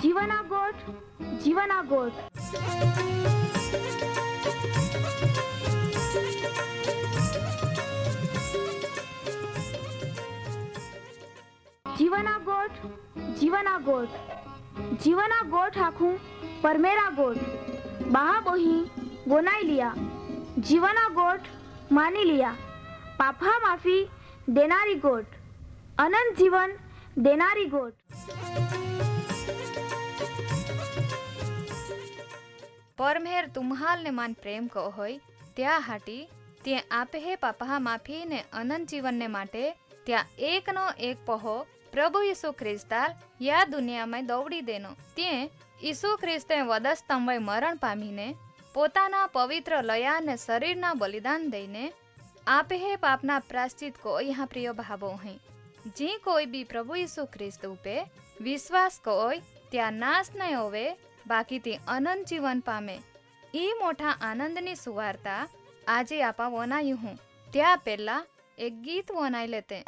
जीवना गोठ, जीवना गोठ। जीवना गोठ, जीवना गोठ, जीवना गोठ आखूं परमेरा गोठ। बाहा बोही बोनाई लिया, जीवना गोठ मानी लिया। पापा माफी देनारी गोठ, अनंत जीवन देनारी गोठ। परमेर तुम्हाल ने मान प्रेम को होय त्या हाटी ते आपे हे पापा माफी ने अनंत जीवन ने माटे त्या एक नो एक पहो प्रभु यीशु ख्रिस्ताल या दुनिया में दौड़ी देनो ते यीशु ख्रिस्ते वधस्तंभे मरण पामीने पोताना पवित्र लया ने शरीरना बलिदान दईने आपे हे पापना प्रायश्चित को यहाँ प्रिय भावो हैं। जी कोई भी प्रभु यीशु ख्रिस्त उपे विश्वास कोय त्या नाश नहीं होवे बाकी ते अनंत जीवन पामे। ई मोटा आनंदनी सुवार्ता आजे आपा वनायु हूँ त्या पहला एक गीत वनाई लेते।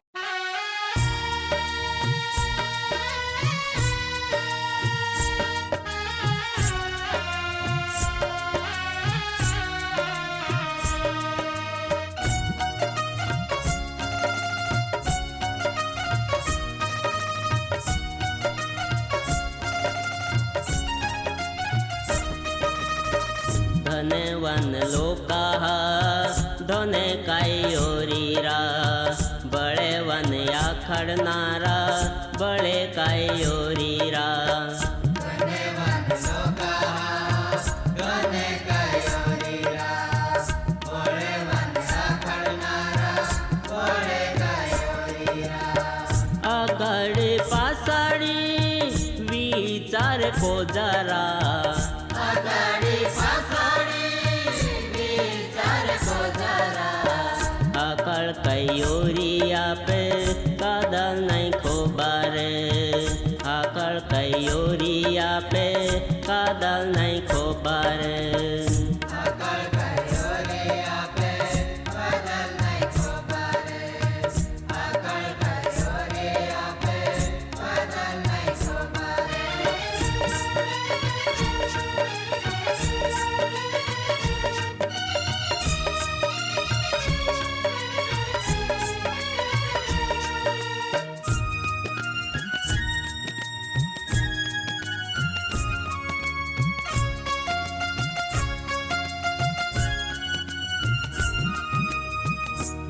धनवन लोकाः धने कायोरीरा बड़े वन आखड़नारा बड़े कायोरीरा। आगड़ पासाड़ी विचार को जरा आकड़ कयोरिया पे कादल नहीं खोबारे, आकड़ कयोरिया पे कादल नहीं खोबारे।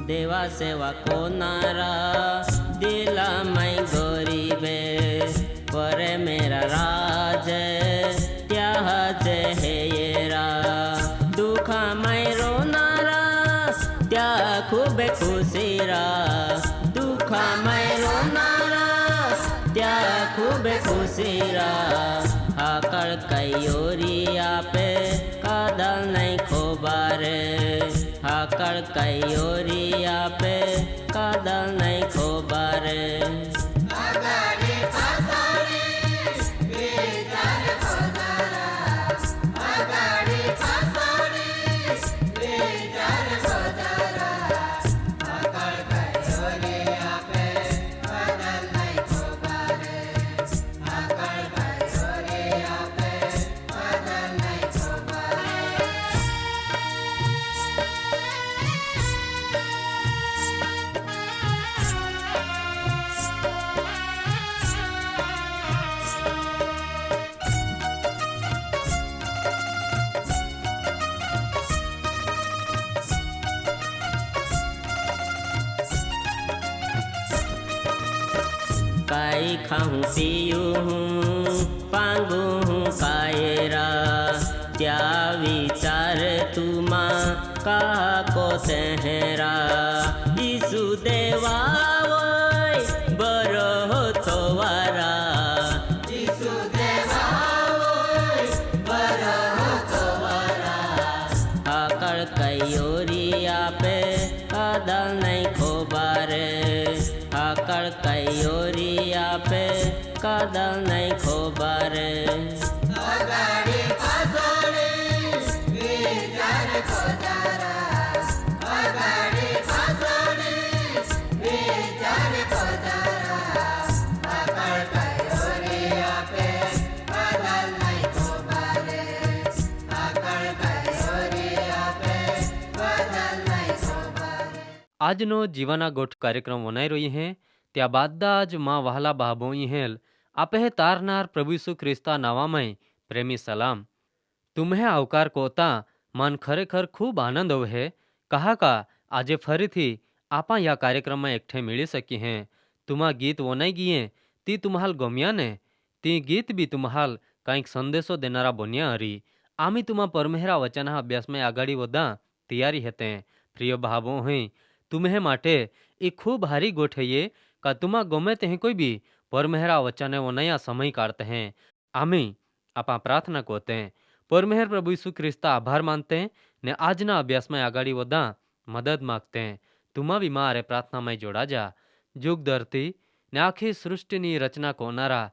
देवा सेवा को नारा दिला मैं गरीबे परे मेरा राज त्याह जे है येरा। दुखा मैं रो नारा त्या खूब खुशीरा, दुखा मैं रो नारा त्या खूब खुशीरा। आकड़ कयोरिया पे कादल नहीं खोबारे, आकड़ कयोरिया पे कादल नहीं खोबारे। काई खाऊं पीयू हूँ पांगू हूँ कायरा, क्या विचार तुमा कहा को तेहरा। यीशु देवा वोय बरो हो तोवारा, यीशु देवा वोय बरो हो तोवारा। आकड़ कयोरिया पे कादल नहीं खोबारे, आकड़ कयोरिया पे कादल नहीं खोबारे। આજનો જીવાના ગોઠ કાર્યક્રમ વનાઈ રહી હે ત્યાં બાદા જ માં વહાલા બાબોઈ હેલ આપે તારનાર પ્રભુ ઈસુ ખ્રિસ્તા નાવામય પ્રેમી સલામ તુમ્હે આવકાર કોતા મન ખરેખર ખૂબ આનંદ હે કહા કા આજે ફરીથી આપા યા કાર્યક્રમમાં એકઠે મેળી શકી હે તુમા ગીત વનાઈ ગઈએ તી તુમ્હાલ ગમ્યા ને તી ગીત બી તુમ્હાલ કંઈક સંદેશો દેનારા બન્યા હરી આમી તુમા પરમેહરા વચના અભ્યાસમાં આગાડી વધા તૈયારી હતે પ્રિય ભાવો હઈ તુમ્હે માટે એ ખૂબ હારી ગોઠવીએ કા તુમા ગમે તે કોઈ બી પરમેહરા વચને વનયા સમય કાઢતે हैं આમી આપા પ્રાર્થના કોતે પરમેહર પ્રભુ ઈસુ ખ્રિસ્તા આભાર માનતે ને આજના અભ્યાસમાં આગાડી વધા મદદ માગતે તુમા બી મારે પ્રાર્થનામાં જોડા જા જુગ ધરતી ને આખી સૃષ્ટિની રચના કોનારા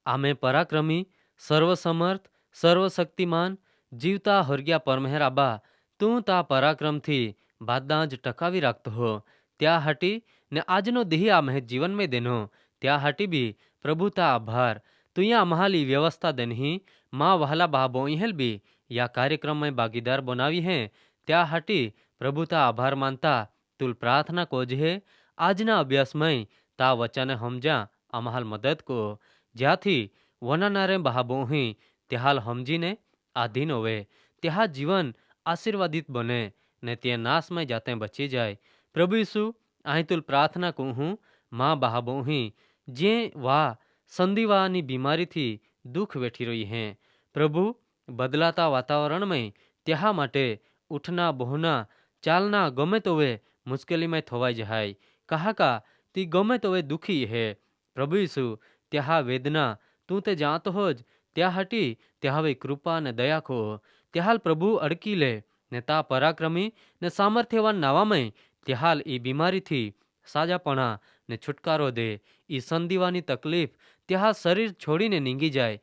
આમે પરાક્રમી સર્વસમર્થ સર્વશક્તિમાન જીવતા હરગ્યા પરમેહર આબા તું તા પરાક્રમથી બાદા જ ટકાવી રાખતો હો ત્યાં હાટી ને આજનો દેહ આમહે જીવન में દેનો ત્યાં હાટી બી પ્રભુતા આભાર તું યા મહાલી વ્યવસ્થા દેનહી માં વહાલા બાબો હેલ બી યા કાર્યક્રમ में ભાગીદાર બનાવી હે ત્યાં હાટી પ્રભુતા આભાર માનતા તુલ પ્રાર્થના કોજહે આજના અભ્યાસમાં તા વચને સમજા અમાહાલ મદદ કો જ્યાંથી વનાનારે બહાબોહી ત્યાહાલ સમજીને આધીન હોવે ત્યાં જીવન આશીર્વાદિત બને ને તે નાશમાં જાતે બચી જાય પ્રભુ ઈસુ અહીં તુલ પ્રાર્થના કહું હું માં બહાબોહી જે વા સંધિવાની બીમારીથી દુઃખ વેઠી રહી હે પ્રભુ બદલાતા વાતાવરણમાં ત્યાં માટે ઉઠના બહોના ચાલના ગમે તોવે મુશ્કેલીમાં થવાઈ જાય કહા કા તી ગમે તોવે દુઃખી હે પ્રભુ ઈસુ ત્યાં વેદના તું તે જાણતો હોજ ત્યાં હટી ત્યાં હવે કૃપા ને દયા ખો ત્યાહાલ પ્રભુ અડકી લે ને તા પરાક્રમી ને સામર્થ્યવાન નાવામય ત્યાહાલ એ બીમારીથી સાજાપણા ને છુટકારો દે એ સંધિવાની તકલીફ ત્યાં શરીર છોડીને નીંગી જાય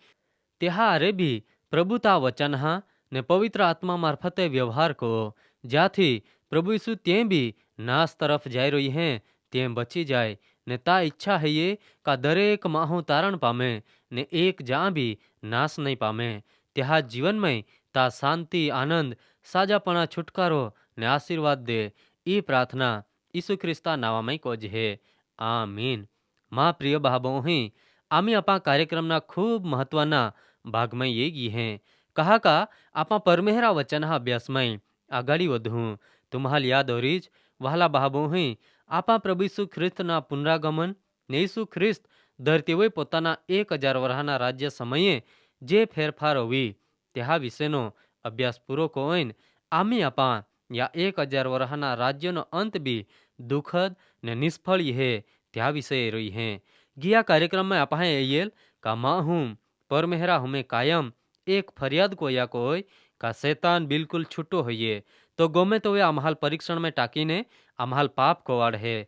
ત્યાં અરે બી પ્રભુ તા વચન હા ને પવિત્ર આત્મા મારફતે વ્યવહાર કહો જ્યાંથી પ્રભુ ઈસુ ત્યાં બી નાશ તરફ જઈ રહી હે ત્યાં બચી જાય ને તા ઈચ્છા હૈયે કા દરેક માહું તારણ પામે ને એક જ્યાં બી નાશ નહીં પામે ત્યાં જીવનમાં તા શાંતિ આનંદ સાજાપણા છુટકારો ને આશીર્વાદ દે એ પ્રાર્થના ઈસુ ખ્રિસ્તા નાવામાં કોજ હે આમીન માં પ્રિય બાબો અહીં આમી આપા કાર્યક્રમના ખૂબ મહત્વના ભાગમાં એ ગઈ હે કહા કા આપા પરમેહરા વચનના અભ્યાસમાં આગાડી વધું તુમ્હાલ યાદ ઓરી જ વહાલા બાબો અહીં આપા પ્રભુ ઈસુ ખ્રિસ્તના પુનરાગમન ને ઈસુ ખ્રિસ્ત ધરતીઓએ પોતાના 1000 વર્ષના રાજ્ય સમયે જે ફેરફાર હોવી ત્યાં વિશેનો અભ્યાસ પૂરો કોઈને આમી આપા યા 1000 વર્ષના રાજ્યનો અંત બી દુઃખદ ને નિષ્ફળ હે ત્યાં વિષય રહી હે ગયા કાર્યક્રમમાં આપા એયેલ કા માં હું પરમેહરા હમે કાયમ એક ફરિયાદ કોયા કોઈ કા શૈતાન બિલકુલ છૂટો હોઈએ તો ગમે તો એ આમહાલ પરીક્ષણમાં ટાંકીને આમહાલ પાપ કોવાડ હે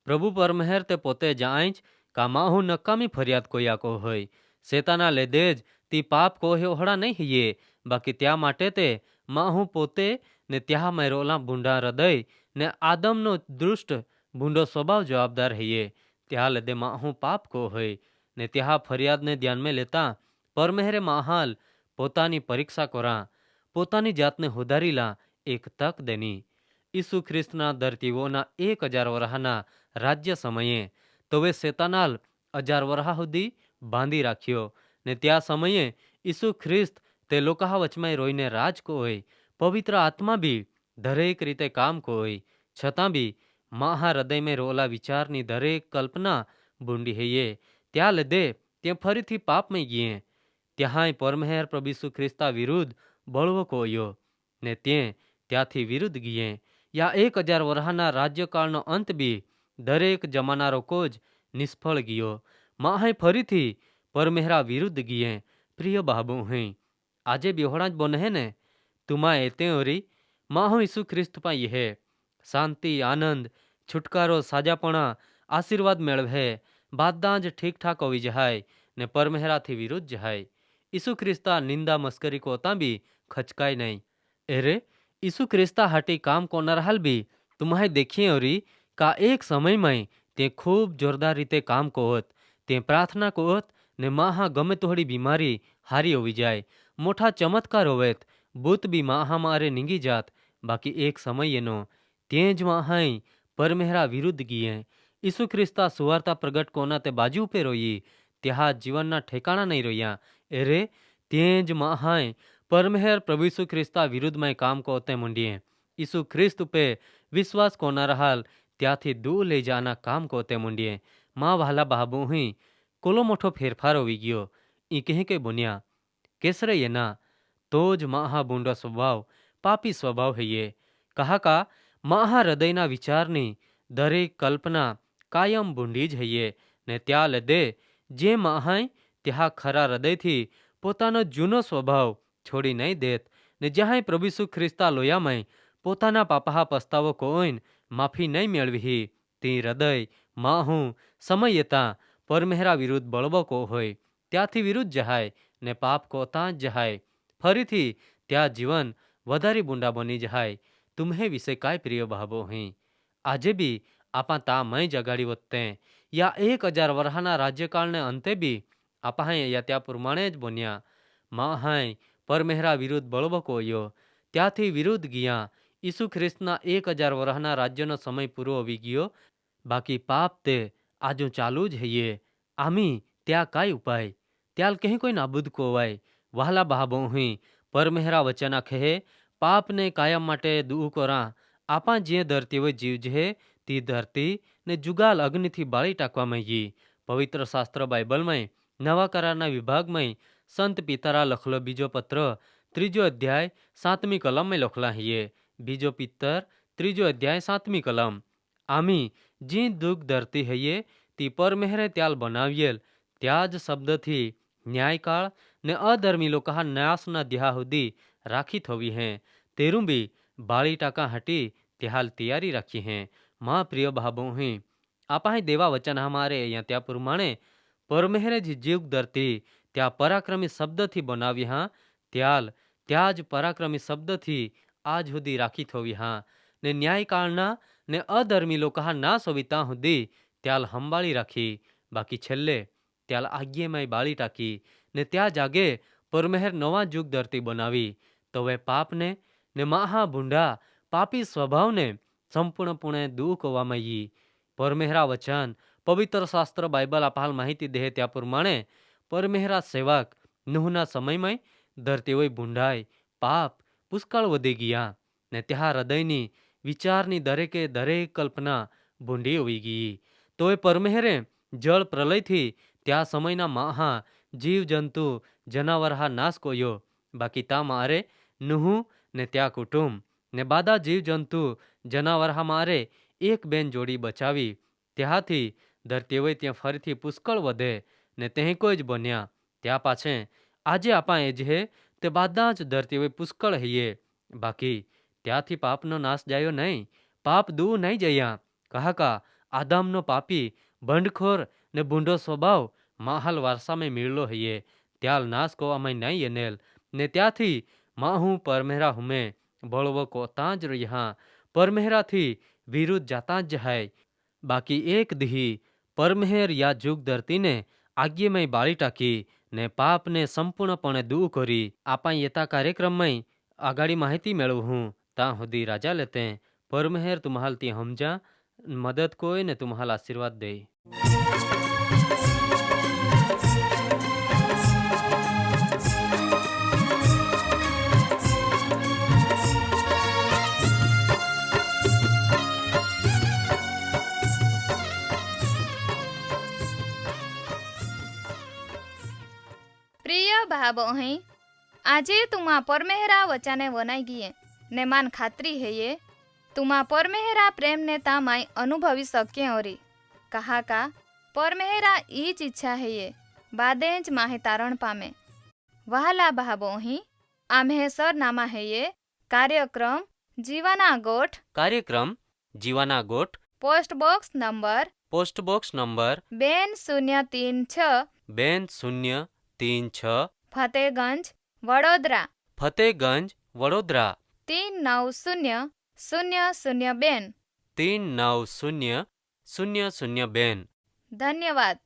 પ્રભુ પરમેહર તે પોતે જાણ જ કા માં હું નકામી ફરિયાદ કોયા કો હોય શેતાના લીધે જ તી પાપ કોહ્યો હડા નહીં હૈયે બાકી ત્યાં માટે તે માં હું પોતે ને ત્યાં મેરોલા ભૂંડા હૃદય ને આદમનો દૃષ્ટ ભૂંડો સ્વભાવ જવાબદાર હૈયે ત્યાં લીધે માં હું પાપ કો હોય ને ત્યાં ફરિયાદને ધ્યાનમાં લેતા પરમેહરે માહાલ પોતાની પરીક્ષા કોરા પોતાની જાતને હોદારી લા એક તક દેની ઈસુ ખ્રિસ્તના ધરતીઓના 1000 વર્ષના રાજ્ય સમયે તોવે શેતાનાલ 1000 વર્ષ સુધી બાંધી રાખ્યો ને ત્યાં સમયે ઈસુ ખ્રિસ્ત તે લોકા વચમાં રોઈને રાજ કોઈ પવિત્ર આત્મા બી દરેક રીતે કામ કોઈ છતાં બી મહા હૃદયમાં રોલા વિચારની દરેક કલ્પના બુંડી હૈયે ત્યાં લીધે તે ફરીથી પાપમાં ગઈએ ત્યાંય પરમેહર પ્રભુ ઈસુ ખ્રિસ્તા વિરુદ્ધ બળવો કોયો ને ત્યાંથી વિરુદ્ધ ગઈએ યા 1000 વર્ષના રાજ્યકાળનો અંત બી દરેક જમાનારો કોજ નિષ્ફળ ગયો માહે ફરીથી પરમેહરા વિરુદ્ધ ગઈએ પ્રિય બાબુ હૈ આજે બેહોણા જ બને ને તુમા એતે ઓરી માહો ઈસુ ખ્રિસ્ત પાઈ હે શાંતિ આનંદ છુટકારો સાજાપણા આશીર્વાદ મેળવે બાદા જ ઠીકઠાક હોવી જાય ને પરમેહરાથી વિરુદ્ધ જાય ઈસુ ખ્રિસ્તા નિંદા મસ્કરી કોતા બી ખચકાય નહીં એરે ઈસુ ખ્રિસ્તા હાટી કામ કોનાર હાલ બી તુમ્હાય દેખીએ ઓરી કા એક સમયમાં તે ખૂબ જોરદાર રીતે કામ કોત તે પ્રાર્થના કોત ને માહા ગમે તોડી બીમારી હારી હોવી જાય મોટા ચમત્કાર હોવેત ભૂત બી માહા મારે નીંગી જાત બાકી એક સમય એનો તે જ માહાઈ પરમેહરા વિરુદ્ધ ગીએ ઈસુ ખ્રિસ્તા સુવાર્તા પ્રગટ કોના તે બાજુ ઉપે રોઈ ત્યાં જીવનના ઠેકાણા નહીં રોયા એરે ત્યાં જ મહાય પરમેહર પ્રભુ ઈસુ ખ્રિસ્તા વિરુદ્ધમાં કામ કોતે મંડીએ ઈસુ ખ્રિસ્ત ઉપે વિશ્વાસ કોના રહાલ ત્યાંથી દૂર લઈ જાના કામ કોતે મંડીએ માં વહાલા બાબુ હી કોલો મોટો ફેરફાર હોવી ગયો ઈ કહે કે બન્યા કેસરે એના તો જ મહા બુંડો સ્વભાવ પાપી સ્વભાવ હૈયે કહા કા મહા હૃદયના વિચારની દરેક કલ્પના કાયમ બુંડી જ હૈયે ને ત્યાં લદે જે મહાય ત્યાં ખરા હૃદયથી પોતાનો જૂનો સ્વભાવ છોડી નહીં દેત ને જ્યાં પ્રભુ ઈસુ ખ્રિસ્તા લોયામાં પોતાના પાપા પસ્તાવો કોઈન માફી નહીં મેળવી તે હૃદય માહું સમયતા પરમેહરા વિરુદ્ધ બળવો કો હોય ત્યાંથી વિરુદ્ધ જહાય ને પાપ કો ત્યાં જ જહાય ફરીથી ત્યાં જીવન વધારે બુંડા બની જહાય તુમ્હે વિશે કાંઈ પ્રિય ભાવો હી આજે બી આપા તા મય જગાડી વત્તે યા 1000 વર્ષના રાજ્યકાળને અંતે બી આપા યા ત્યાં પ્રમાણે જ બન્યા મહાય પરમેહરા વિરુદ્ધ બળવો કોયો ત્યાંથી વિરુદ્ધ ગયા ઈસુ ખ્રિસ્તના 1000 વર્ષના રાજ્યનો સમય પૂરો આવી ગયો બાકી પાપ તે આજુ ચાલુ જ હૈયે આમી ત્યાં કાંઈ ઉપાય ત્યાલ કહી કોઈ નાબૂદ કોવાય વહાલા બહાબો હી પરમેહરા વચના કહે પાપને કાયમ માટે દૂહ કોરા આપા જે ધરતી હોય જીવ જે તી ધરતી ને જુગાલ અગ્નિથી બાળી ટાંકવામાં ગઈ પવિત્ર શાસ્ત્ર બાઇબલમાં નવા કરારના વિભાગમાં સંત પિતરા લખલો બીજો પત્ર 3 અધ્યાય 7મી કલમમાં લખલા હૈયે બીજો પિત્તર 3 અધ્યાય 7મી કલમ આમી જી દુઃખ ધરતી હૈયે તી પરમેહરે ત્યાલ બનાવ્યેલ ત્યાં જ શબ્દથી ન્યાયકાળ ને અધર્મી લોકો નાશના દ્યા સુધી રાખી થવી હે તેરું બી બાળી ટાકા હટી ત્યાલ તૈયારી રાખી હે માં પ્રિય ભાબો હી આપા દેવા વચન હમારે અહીંયા ત્યાં પ્રમાણે પરમેહરે જ જીવ ધરતી ત્યાં પરાક્રમી શબ્દથી બનાવી હા ત્યાલ ત્યાં જ પરાક્રમી શબ્દથી આજ સુધી રાખી થવી હા ને ન્યાયકાળના ને અધર્મી લોકો ના સોવિતા સુધી ત્યાલ હંબાળી રાખી બાકી છેલ્લે ત્યાલ આજ્ઞેમાં બાળી ટાકી ને ત્યાં જાગે પરમેહર નવા જુગ ધરતી બનાવી તો હવે પાપને ને મહા ભૂંડા પાપી સ્વભાવને સંપૂર્ણપણે દૂર કરવામાં આવી પરમેહરા વચન પવિત્ર શાસ્ત્ર બાઇબલ આપહાલ માહિતી દે ત્યાં પ્રમાણે પરમેહરા સેવક નૂહના સમયમાં ધરતી હોય ભૂંડાઈ પાપ પુષ્કળ વધી ગયા ને ત્યાં હૃદયની વિચારની દરેકે દરેક કલ્પના ભૂંડી હોવી ગઈ તો એ પરમેહરે જળ પ્રલયથી ત્યાં સમયના મહા જીવ જંતુ જનાવર હા નાશ કોયો બાકી તા મારે નુહુ ને ત્યાં કુટુંબ ને બાદા જીવ જંતુ જનાવર હા મારે એક બેન જોડી બચાવી ત્યાંથી ધરતી હોય ત્યાં ફરીથી પુષ્કળ વધે ને તે કોઈ જ બન્યા ત્યાં પાછે આજે આપા એ જે તે બાદા જ ધરતી હોય પુષ્કળ હૈયે બાકી ત્યાંથી પાપનો નાશ જાયો નહીં પાપ દૂર નહીં જયા કહા આદામનો પાપી બંડખોર ને ભૂંડો સ્વભાવ માહાલ વારસામાં મેળલો હૈયે ત્યાલ નાશ કોવામાં નહીં એનેલ ને ત્યાંથી માહું પરમેહરા હુમે બળવો કોતાં જ રહ્યા પરમેહરાથી વિરુદ્ધ જાતા જ જાય બાકી એક દિહી પરમેહર યા જુગ ધરતીને આજ્ઞેમાં બાળી ટાકી ને પાપને સંપૂર્ણપણે દૂર કરી આપા યતા કાર્યક્રમમાં આગાડી માહિતી મેળવું ત્યાં સુધી રાજા લેતે પરમેહર તુમ્હાલ તી સમજા મદદ કોઈ ને તુમ્હાલ આશીર્વાદ દે ભાબો અહીં આજે તુમા પરમેહરા વચાને વનાઈ ગયે ને માન ખાતરી હૈયે તુમા પરમેહરા પ્રેમ ને તામાય અનુભવી શકે ઓરી કહા કા પરમેહરા ઈ જ ઈચ્છા હૈયે બાદે જ માહે તારણ પામે વહાલા ભાબો અહીં આમ્હે સરનામા હૈયે કાર્યક્રમ જીવાના ગોઠ post box number 2036 Fatehganj Vadodara 390002 ધન્યવાદ।